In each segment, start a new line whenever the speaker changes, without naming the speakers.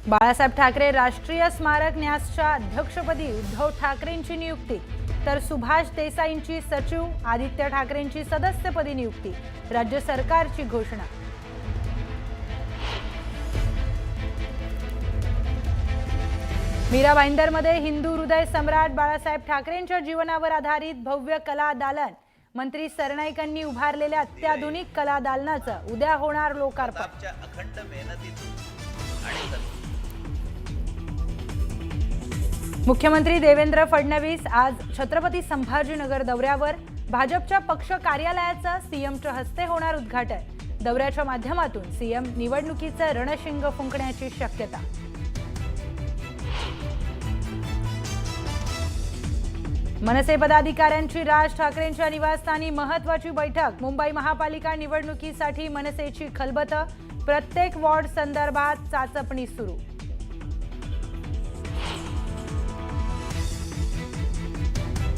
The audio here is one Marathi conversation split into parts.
बाळासाहेब ठाकरे राष्ट्रीय स्मारक न्यासच्या अध्यक्षपदी उद्धव ठाकरेंची नियुक्ती, तर सुभाष देसाईंची सचिव, आदित्य ठाकरेंची सदस्यपदी नियुक्ती, राज्य सरकारची घोषणा। मीरा भाईंदरमध्ये हिंदू हृदय सम्राट बाळासाहेब ठाकरेंच्या जीवनावर आधारित भव्य कला दालन, मंत्री सरनाईकांनी उभारलेल्या अत्याधुनिक कला दालनाचं उद्या होणार लोकार्पण। मुख्यमंत्री देवेंद्र फडणवीस आज छत्रपती संभाजीनगर दौऱ्यावर, भाजपच्या पक्ष कार्यालयाचं सीएमच्या हस्ते होणार उद्घाटन। दौऱ्याच्या माध्यमातून सीएम निवडणुकीचं रणशिंग फुंकण्याची शक्यता। मनसे पदाधिकाऱ्यांची राज ठाकरेंच्या निवासस्थानी महत्त्वाची बैठक, मुंबई महापालिका निवडणुकीसाठी मनसेची खलबत, प्रत्येक वॉर्ड संदर्भात चाचपणी सुरू।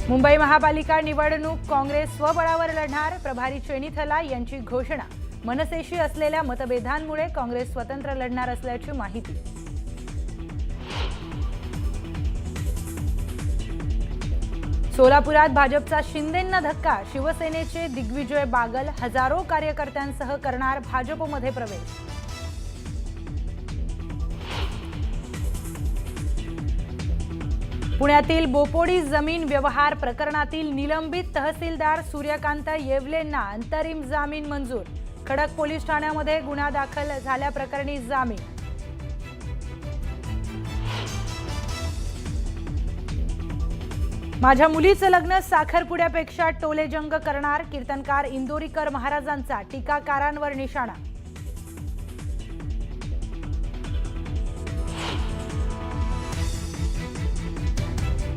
मुंबई महापालिका निवडणूक काँग्रेस स्वबळावर लढणार, प्रभारी चेनिथला यांची घोषणा। मनसेशी असलेल्या मतभेदांमुळे काँग्रेस स्वतंत्र लढणार असल्याची माहिती। सोलापुरात भाजपचा शिंदेंना धक्का, शिवसेनेचे दिग्विजय बागल हजारो कार्यकर्त्यांसह करणार भाजपमध्ये प्रवेश। पुण्यातील बोपोडी जमीन व्यवहार प्रकरणातील निलंबित तहसीलदार सूर्यकांत येवलेंना अंतरिम जामीन मंजूर, खडक पोलीस ठाण्यामध्ये गुन्हा दाखल झाल्याप्रकरणी जामीन। माझ्या मुलीचं लग्न साखरपुड्यापेक्षा टोलेजंग करणार, कीर्तनकार इंदोरीकर महाराजांचा टीकाकारांवर निशाणा।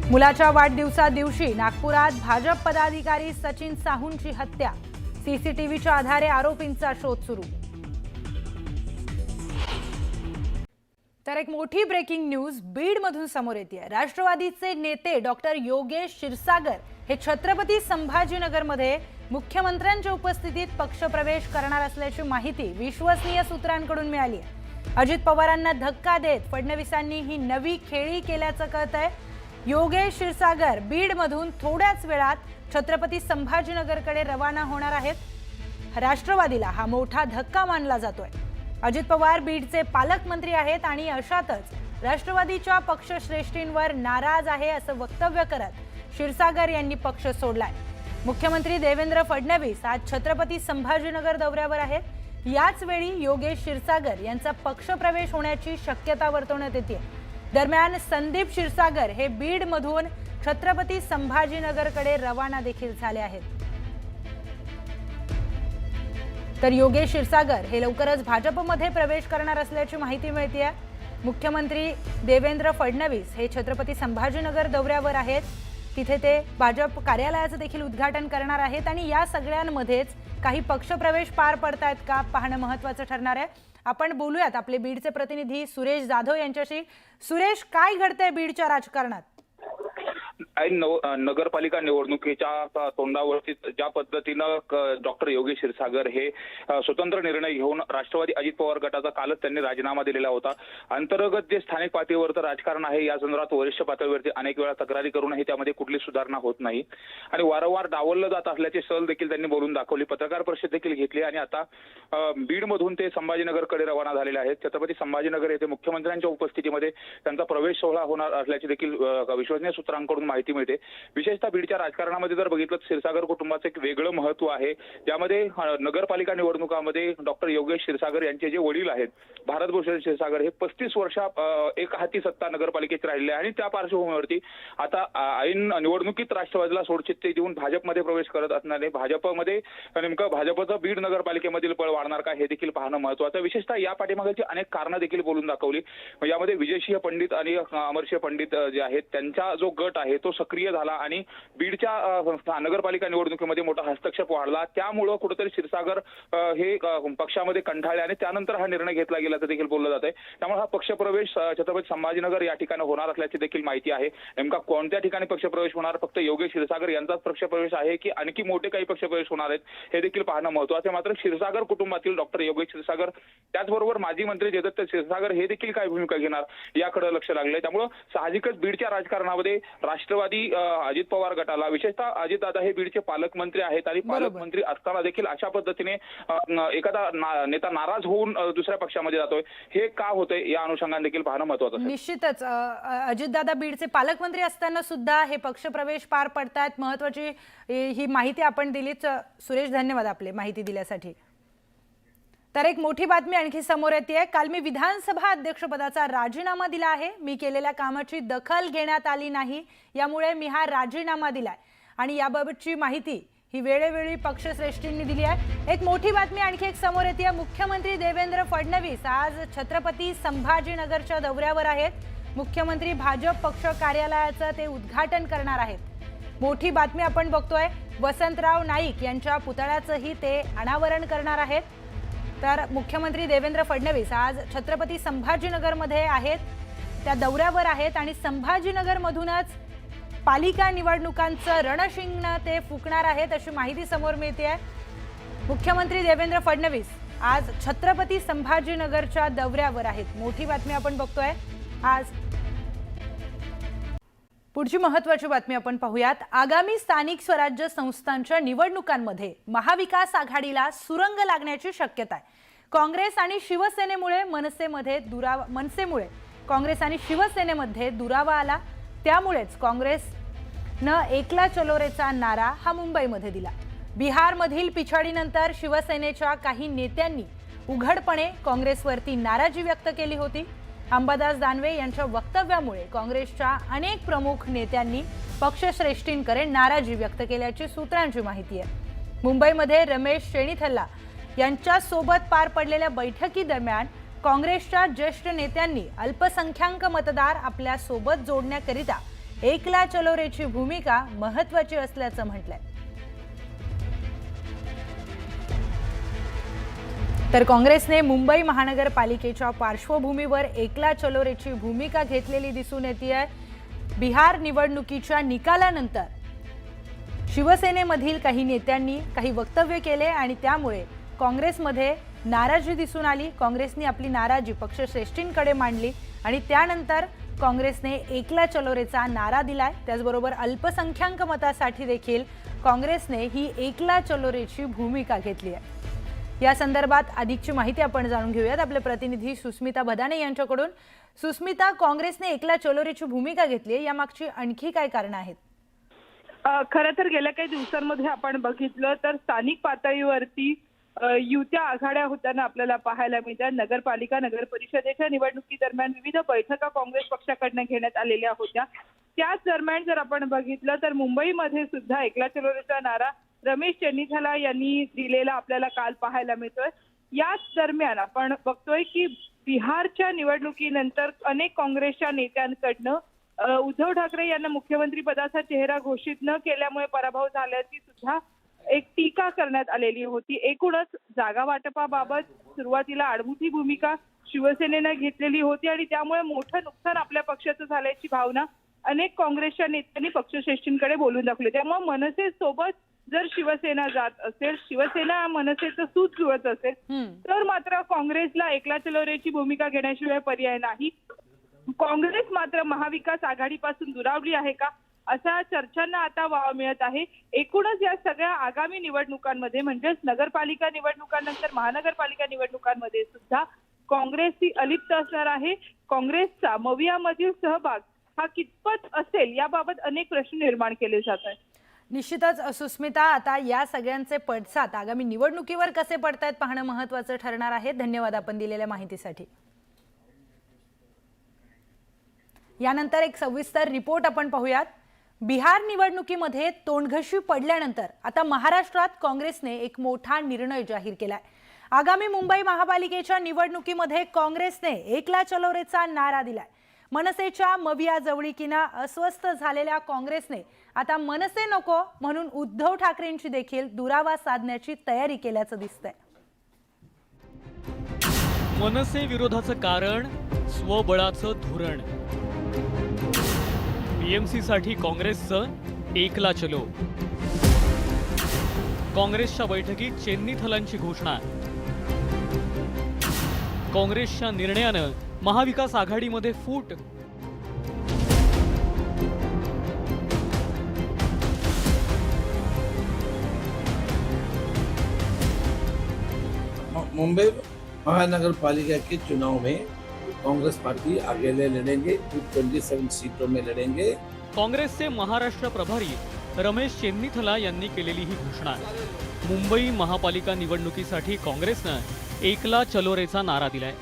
मुलाच्या वाढदिवसादिवशी नागपुरात भाजप पदाधिकारी सचिन साहूंची हत्या, सीसीटीव्हीच्या आधारे आरोपींचा शोध सुरू। तर एक मोठी ब्रेकिंग न्यूज बीडमधून समोर येते। राष्ट्रवादीचे नेते डॉक्टर योगेश क्षीरसागर हे छत्रपती संभाजीनगरमध्ये मुख्यमंत्र्यांच्या उपस्थितीत पक्षप्रवेश करणार असल्याची माहिती विश्वसनीय सूत्रांकडून मिळाली आहे। अजित पवारांना धक्का देत फडणवीसांनी ही नवी खेळी केल्याचं कळतंय। योगेश क्षीरसागर बीडमधून थोड्याच वेळात छत्रपती संभाजीनगरकडे रवाना होणार आहेत। राष्ट्रवादीला हा मोठा धक्का मानला जातोय। अजित पवार बीडचे पालकमंत्री आहेत आणि अशातच राष्ट्रवादीच्या पक्षश्रेष्ठींवर नाराज आहे असं वक्तव्य करत क्षीरसागर यांनी पक्ष सोडलाय। मुख्यमंत्री देवेंद्र फडणवीस आज छत्रपती संभाजीनगर दौऱ्यावर आहेत। याच वेळी योगेश क्षीरसागर यांचा पक्षप्रवेश होण्याची शक्यता वर्तवण्यात येते। दरम्यान संदीप क्षीरसागर हे बीडमधून छत्रपती संभाजीनगरकडे रवाना देखील झाले आहेत। तर योगेश क्षीरसागर हे लवकरच भाजपमध्ये प्रवेश करणार असल्याची माहिती मिळते। मुख्यमंत्री देवेंद्र फडणवीस हे छत्रपती संभाजीनगर दौऱ्यावर आहेत, तिथे ते भाजप कार्यालयाचं देखील उद्घाटन करणार आहेत आणि या सगळ्यांमध्येच काही पक्षप्रवेश पार पडतायत का पाहणं महत्त्वाचं ठरणार आहे। आपण बोलूयात आपले बीडचे प्रतिनिधी सुरेश जाधव यांच्याशी। सुरेश, काय घडतंय बीडच्या राजकारणात?
नगरपालिका निवडणुकीच्या तोंडावरती ज्या पद्धतीनं डॉक्टर योगेश क्षीरसागर हे स्वतंत्र निर्णय घेऊन राष्ट्रवादी अजित पवार गटाचा कालच त्यांनी राजीनामा दिलेला होता। अंतर्गत जे स्थानिक पातळीवरचं राजकारण आहे या संदर्भात वरिष्ठ पातळीवरती अनेक वेळा तक्रारी करूनही त्यामध्ये कुठली सुधारणा होत नाही आणि वारंवार डावललं जात असल्याची सल देखील त्यांनी बोलून दाखवली, पत्रकार परिषद देखील घेतली आणि आता बीडमधून ते संभाजीनगरकडे रवाना झालेले आहेत। छत्रपती संभाजीनगर येथे मुख्यमंत्र्यांच्या उपस्थितीमध्ये त्यांचा प्रवेश सोहळा होणार असल्याची देखील विश्वसनीय सूत्रांकडून माहिती मिळते। विशेषतः बीडच्या राजकारणामध्ये जर बघितलं क्षीरसागर कुटुंबाचं एक वेगळं महत्व आहे, ज्यामध्ये नगरपालिका निवडणुकामध्ये डॉक्टर योगेश क्षीरसागर यांचे जे वडील आहेत भारतभूषण क्षीरसागर हे 35 वर्ष एक हाती सत्ता नगरपालिकेत राहिले आणि त्या पार्श्वभूमीवरती आता ऐन निवडणुकीत राष्ट्रवादीला सोडचिठ्ठी देऊन भाजपमध्ये प्रवेश करत असणारे भाजपमध्ये नेमकं भाजपचं बीड नगरपालिकेमधील बळ वाढणार का हे देखील पाहणं महत्त्वाचं। विशेषतः या पाठीमागची अनेक कारणं देखील बोलून दाखवली। यामध्ये विजयसिंह पंडित आणि अमरसिंह पंडित जे आहेत त्यांचा जो गट आहे तो सक्रिय झाला आणि बीडच्या नगरपालिका निवडणुकीमध्ये मोठा हस्तक्षेप वाढला. त्यामुळं कुठेतरी क्षीरसागर हे पक्षामध्ये कंठाळले आणि त्यानंतर हा निर्णय घेतला गेल्याचं देखील बोललं जात आहे. त्यामुळे हा पक्षप्रवेश छत्रपती संभाजीनगर या ठिकाणी होणार असल्याची देखील माहिती आहे. नेमका कोणत्या ठिकाणी पक्षप्रवेश होणार, फक्त योगेश क्षीरसागर यांचाच पक्षप्रवेश आहे की आणखी मोठे काही पक्षप्रवेश होणार आहेत, हे देखील पाहणं महत्त्वाचं आहे. मात्र क्षीरसागर कुटुंबातील डॉक्टर योगेश क्षीरसागर, त्याचबरोबर माजी मंत्री जयदत्त क्षीरसागर हे देखील काय भूमिका घेणार याकडे लक्ष लागलंय. त्यामुळे साहजिकच बीडच्या राजकारणामध्ये राष्ट्रवादी अजित पवार गटाला, विशेषतः अजितदादा हे बीडचे पालकमंत्री आहेत आणि पालकमंत्री असताना देखील अशा पद्धतीने एखादा नेता नाराज होऊन दुसऱ्या पक्षामध्ये जातोय, हे का होतंय या अनुषंगाने देखील पाहणं महत्त्वाचं आहे.
निश्चितच अजितदादा बीडचे पालकमंत्री असताना सुद्धा हे पक्षप्रवेश पार पडतात. महत्त्वाची ही माहिती आपण दिलीच. सुरेश, धन्यवाद आपले माहिती दिल्यासाठी. तर एक मोठी बातमी आणखी समोर येते. काल मी विधानसभा अध्यक्षपदाचा राजीनामा दिला आहे. मी केलेल्या कामाची दखल घेण्यात आली नाही, यामुळे मी हा राजीनामा दिलाय आणि याबाबतची माहिती ही वेळोवेळी पक्षश्रेष्ठींनी दिली आहे. एक मोठी बातमी आणखी एक समोर येते. मुख्यमंत्री देवेंद्र फडणवीस आज छत्रपती संभाजीनगरच्या दौऱ्यावर आहेत. मुख्यमंत्री भाजप पक्ष कार्यालयाचं ते उद्घाटन करणार आहेत. मोठी बातमी आपण बघतोय. वसंतराव नाईक यांच्या पुतळ्याचंही ते अनावरण करणार आहेत. तर मुख्यमंत्री देवेंद्र फडणवीस आज छत्रपती संभाजीनगरमध्ये आहेत, त्या दौऱ्यावर आहेत आणि संभाजीनगरमधूनच पालिका निवडणुकांचं रणशिंगण ते फुंकणार आहेत अशी माहिती समोर मिळते आहे. मुख्यमंत्री देवेंद्र फडणवीस आज छत्रपती संभाजीनगरच्या दौऱ्यावर आहेत. मोठी बातमी आपण बघतोय आज. पुढची महत्त्वाची बातमी आपण पाहूयात. आगामी स्थानिक स्वराज्य संस्थांच्या निवडणुकांमध्ये महाविकास आघाडीला सुरंग लागण्याची शक्यता आहे. काँग्रेस आणि शिवसेनेमुळे काँग्रेस आणि शिवसेनेमध्ये दुरावा आला. त्यामुळेच काँग्रेसनं एकला चलो रेचा नारा हा मुंबईमध्ये दिला. बिहारमधील पिछाडीनंतर शिवसेनेच्या काही नेत्यांनी उघडपणे काँग्रेसवरती नाराजी व्यक्त केली होती. अंबादास दानवे यांच्या वक्तव्यामुळे काँग्रेसच्या अनेक प्रमुख नेत्यांनी पक्षश्रेष्ठींकडे नाराजी व्यक्त केल्याची सूत्रांची माहिती आहे. मुंबईमध्ये रमेश चेन्नीथला यांच्यासोबत पार पडलेल्या बैठकीदरम्यान काँग्रेसच्या ज्येष्ठ नेत्यांनी अल्पसंख्याक मतदार आपल्या सोबत जोडण्याकरिता एकला चलो रेची भूमिका महत्त्वाची असल्याचं म्हटलंय. तर काँग्रेसने मुंबई महानगरपालिकेच्या पार्श्वभूमीवर एकला चलो रेची भूमिका घेतलेली दिसून येते. बिहार निवडणुकीच्या निकालानंतर शिवसेनेमधील काही नेत्यांनी काही वक्तव्य केले आणि त्यामुळे काँग्रेसमध्ये नाराजी दिसून आली. काँग्रेसने आपली नाराजी पक्षश्रेष्ठींकडे मांडली आणि त्यानंतर काँग्रेसने एकला चलो रेचा नारा दिलाय. त्याचबरोबर अल्पसंख्याक मतासाठी देखील काँग्रेसने ही एकला चलो रेची भूमिका घेतली आहे. या संदर्भात अधिकची माहिती आपण जाणून घेऊयात आपले प्रतिनिधी सुस्मिता भदाणे यांच्याकडून. सुस्मिता, काँग्रेसने एकला चलो रेची भूमिका घेतली, यामागची आणखी काय कारणं आहेत?
खरं तर गेल्या काही दिवसांमध्ये आपण बघितलं तर स्थानिक पातळीवरती युत्या आघाड्या होताना आपल्याला पाहायला मिळतात. नगरपालिका नगर परिषदेच्या निवडणुकी दरम्यान विविध बैठका काँग्रेस पक्षाकडनं घेण्यात आलेल्या होत्या. त्याच दरम्यान जर आपण बघितलं तर मुंबईमध्ये सुद्धा एकला चलो रेचा नारा रमेश चेन्नीथला यांनी दिलेला आपल्याला काल पाहायला मिळतोय. याच दरम्यान आपण बघतोय की बिहारच्या निवडणुकीनंतर अनेक काँग्रेसच्या नेत्यांकडनं उद्धव ठाकरे यांना मुख्यमंत्री पदाचा चेहरा घोषित न केल्यामुळे पराभव झाल्याची सुद्धा एक टीका करण्यात आलेली होती. एकूणच जागा वाटपाबाबत सुरुवातीला आडमुठी भूमिका शिवसेनेनं घेतलेली होती आणि त्यामुळे मोठं नुकसान आपल्या पक्षाचं झाल्याची भावना अनेक काँग्रेसच्या नेत्यांनी पक्षश्रेष्ठींकडे बोलून दाखवली. त्यामुळे मनसे सोबत जर शिवसेना जात असेल, शिवसेना मनसेचं सूत जुळत असेल तर मात्र काँग्रेसला एकला चलो रेची भूमिका घेण्याशिवाय पर्याय नाही. काँग्रेस मात्र महाविकास आघाडीपासून दुरावली आहे का अशा चर्चांना आता वाव मिळत आहे. एकूणच या सगळ्या आगामी निवडणुकांमध्ये म्हणजेच नगरपालिका निवडणुकांनंतर महानगरपालिका निवडणुकांमध्ये सुद्धा काँग्रेस ही अलिप्त असणार आहे. काँग्रेसचा मवियामधील सहभाग हा कितपत असेल याबाबत अनेक प्रश्न निर्माण केले जात आहेत.
निश्चितच सुस्मिता, आता या सगळ्यांचे पडसाद आगामी निवडणुकीवर कसे पडतायत पाहणं महत्त्वाचं ठरणार आहे. धन्यवाद आपण दिलेल्या माहितीसाठी. यानंतर एक सविस्तर रिपोर्ट आपण पाहूयात. बिहार निवडणुकीमध्ये तोंडघशी पडल्यानंतर आता महाराष्ट्रात काँग्रेसने एक मोठा निर्णय जाहीर केलाय. आगामी मुंबई महापालिकेच्या निवडणुकीमध्ये काँग्रेसने एकला चलो रेचा नारा दिलाय. मनसेच्या मविया जवळीकीनं अस्वस्थ झालेल्या काँग्रेसने आता मनसे नको म्हणून उद्धव ठाकरेंची देखील दुरावा साधण्याची तयारी केल्याचं दिसतंय.
मनसे विरोधाचं कारण स्वबळाचं धोरण. बीएमसीसाठी काँग्रेसचं एकला चलो. काँग्रेसच्या बैठकीत चेन्नीथलांची घोषणा. काँग्रेसच्या निर्णयानं महाविकास आघाडीमध्ये फूट.
मुंबई महानगर पालिका के चुनाव में कांग्रेस पार्टी अकेले लड़ेंगे, 227 सीटों में लड़ेंगे.
काँग्रेसचे महाराष्ट्र प्रभारी रमेश चेन्नीथला यांनी केलेली ही घोषणा. मुंबई महापालिका निवडणुकीसाठी काँग्रेसनं एकला चलोरेचा नारा दिलाय.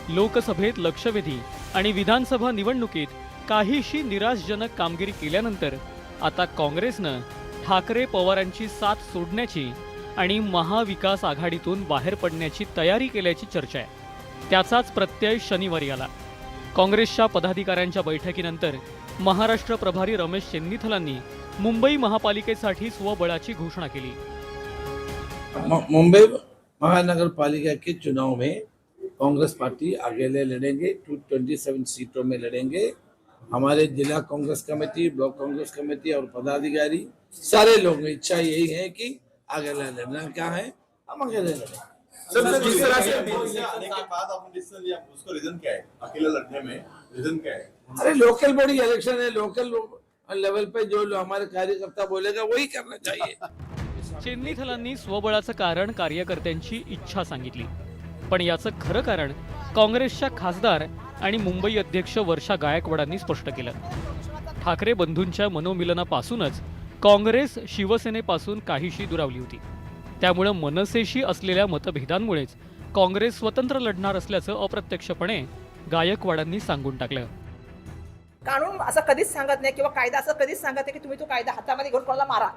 लोकसभेत लक्षवेधी आणि विधानसभा निवडणुकीत काहीशी निराशजनक कामगिरी केल्यानंतर आता काँग्रेसनं ठाकरे पवारांची साथ सोडण्याची आणि महाविकास आघाडीतून बाहेर पडण्याची तयारी केल्याची चर्चा आहे. त्याचाच प्रत्यय शनिवारी आला. काँग्रेसच्या पदाधिकाऱ्यांच्या बैठकीनंतर महाराष्ट्र प्रभारी रमेश चेन्नीथलांनी मुंबई महापालिकेसाठी स्वबळाची घोषणा केली.
मुंबई महानगर पालिका के चुनाव में कांग्रेस पार्टी अकेले लड़ेंगे, 227 सीटों में लड़ेंगे. हमारे जिला Congress committee, block Congress committee और पदाधिकारी सारे लोगों की इच्छा यही है कि अकेला लड़ना क्या है, हम अकेले लड़ें.
सर जिस तरह से आने के बाद आपने डिसीजन लिया, उसका रीजन क्या है? अकेले लड़ने में रीजन क्या है?
अरे लोकल बॉडी इलेक्शन है, लोकल लेवल पे जो हमारे कार्यकर्ता बोलेगा वही करना चाहिए.
चेन्नीथलांनी स्वबळाचं कारण कार्यकर्त्यांची इच्छा सांगितली. पण याचं खरं कारण काँग्रेसच्या खासदार आणि मुंबई अध्यक्ष वर्षा गायकवाडांनी स्पष्ट केलं. ठाकरे बंधूंच्या मनोमिलनापासूनच काँग्रेस शिवसेनेपासून काहीशी दुरावली होती. त्यामुळे मनसेशी असलेल्या मतभेदांमुळेच काँग्रेस स्वतंत्र लढणार असल्याचं अप्रत्यक्षपणे गायकवाडांनी सांगून टाकलं.
कानून असं कधीच सांगत नाही किंवा कायदा असं कधीच सांगत नाही की तुम्ही तो कायदा हातामध्ये घेऊन कोणाला मारा.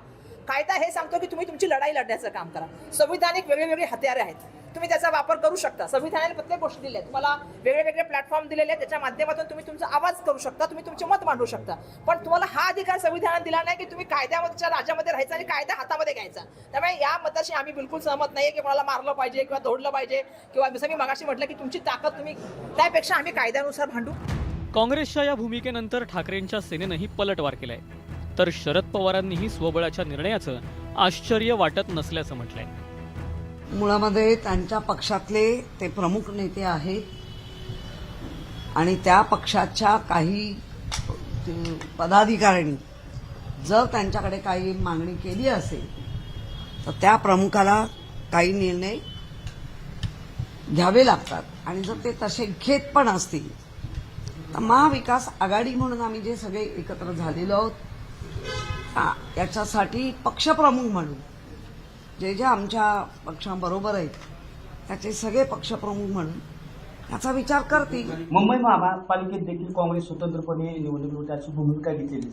कायदा हे सांगतो की तुम्ही तुमची लढाई लढण्याचं काम करा. संविधानिक वेगवेगळे हत्यारे आहेत, तुम्ही त्याचा वापर करू शकता. संविधानाने प्रत्येक गोष्ट दिली आहे तुम्हाला, वेगवेगळे प्लॅटफॉर्म दिलेले आहेत, त्याच्या माध्यमातून तुम्ही तुमचा आवाज करू शकता, तुम्ही तुमचे मत मांडू शकता. पण तुम्हाला हा अधिकार संविधानाने दिला नाही की तुम्ही कायद्याच्या राज्यामध्ये राहायचा आणि कायदा हातामध्ये घ्यायचा. त्यामुळे या मताशी आम्ही बिलकुल सहमत नाहीये की कोणाला मारलं पाहिजे किंवा दौडलं पाहिजे किंवा जसं मी मगाशी म्हटलं की तुमची ताकद तुम्ही, त्यापेक्षा आम्ही कायद्यानुसार भांडू.
काँग्रेसच्या या भूमिकेनंतर ठाकरेंच्या सेनेनंही पलटवार केलाय. तर शरद पवारांनीही स्वबळाच्या निर्णयाचं आश्चर्य वाटत नसल्याचं म्हटलंय.
मुळामध्ये त्यांच्या पक्षातले ते प्रमुख नेते आहेत आणि त्या पक्षाच्या काही पदाधिकाऱ्यांनी जर त्यांच्याकडे काही मागणी केली असेल तर त्या प्रमुखाला काही निर्णय घ्यावे लागतात. आणि जर ते तसे घेत पण असतील तर महाविकास आघाडी म्हणून आम्ही जे सगळे एकत्र झालेलो आहोत याच्यासाठी पक्षप्रमुख म्हणून जे जे आमच्या पक्षाबरोबर आहेत त्याचे सगळे पक्षप्रमुख म्हणून याचा विचार करतील.
मुंबई महापालिकेत देखील काँग्रेस स्वतंत्रपणे निवडणूक लढवते अशी भूमिका घेतलेली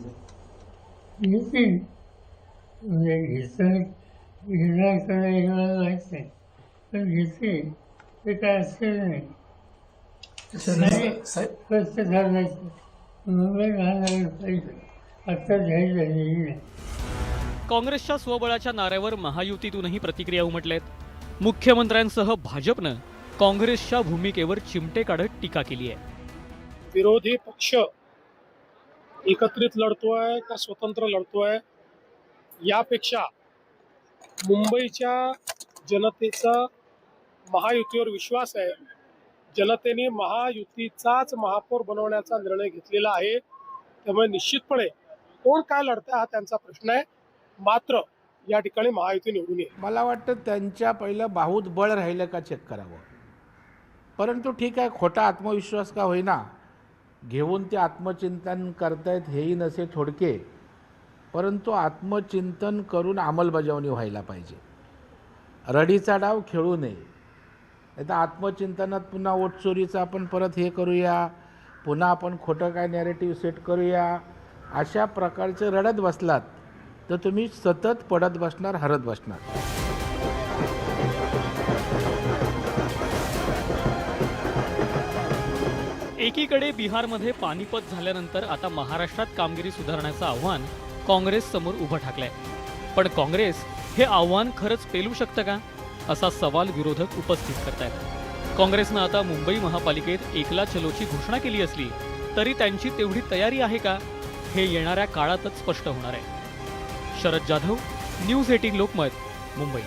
काँग्रेसच्या स्वबळाच्या नाऱ्यावर महायुतीतूनही प्रतिक्रिया उमटल्यात. मुख्यमंत्र्यांसह भाजपनं काँग्रेसच्या भूमिकेवर चिमटे काढत टीका केली आहे.
विरोधी पक्ष एकत्रित लढतोय का स्वतंत्र लढतोय यापेक्षा मुंबईच्या जनतेचा महायुतीवर विश्वास आहे. जनतेने महायुतीचाच महापौर बनवण्याचा निर्णय घेतलेला आहे. त्यामुळे निश्चितपणे कोण काय लढतंय हा त्यांचा प्रश्न आहे. मात्र या ठिकाणी महायुती निवडून येईल.
मला वाटतं त्यांच्या पहिलं बाहुत बळ राहिलं का चेक करावं. परंतु ठीक आहे, खोटा आत्मविश्वास का होईना घेऊन ते आत्मचिंतन करतायत हेही नसे थोडके. परंतु आत्मचिंतन करून अंमलबजावणी व्हायला पाहिजे. रडीचा डाव खेळू नये. नाही तर आत्मचिंतनात पुन्हा वोटचोरीचं आपण परत हे करूया, पुन्हा आपण खोटं काय नॅरेटिव्ह सेट करूया, अशा प्रकारचे रडत बसलात तर तुम्ही सतत पडत बसणार, हरत बसणार.
एकीकडे बिहारमध्ये पानिपत झाल्यानंतर आता महाराष्ट्रात कामगिरी सुधारण्याचं आव्हान काँग्रेस समोर उभं ठाकलंय. पण काँग्रेस हे आव्हान खरंच पेलू शकतं का, असा सवाल विरोधक उपस्थित करतायत. काँग्रेसनं आता मुंबई महापालिकेत एकला चलोची घोषणा केली असली तरी त्यांची तेवढी तयारी आहे का, हे येणाऱ्या काळातच स्पष्ट होणार आहे. शरद जाधव, न्यूज 18 लोकमत, मुंबई.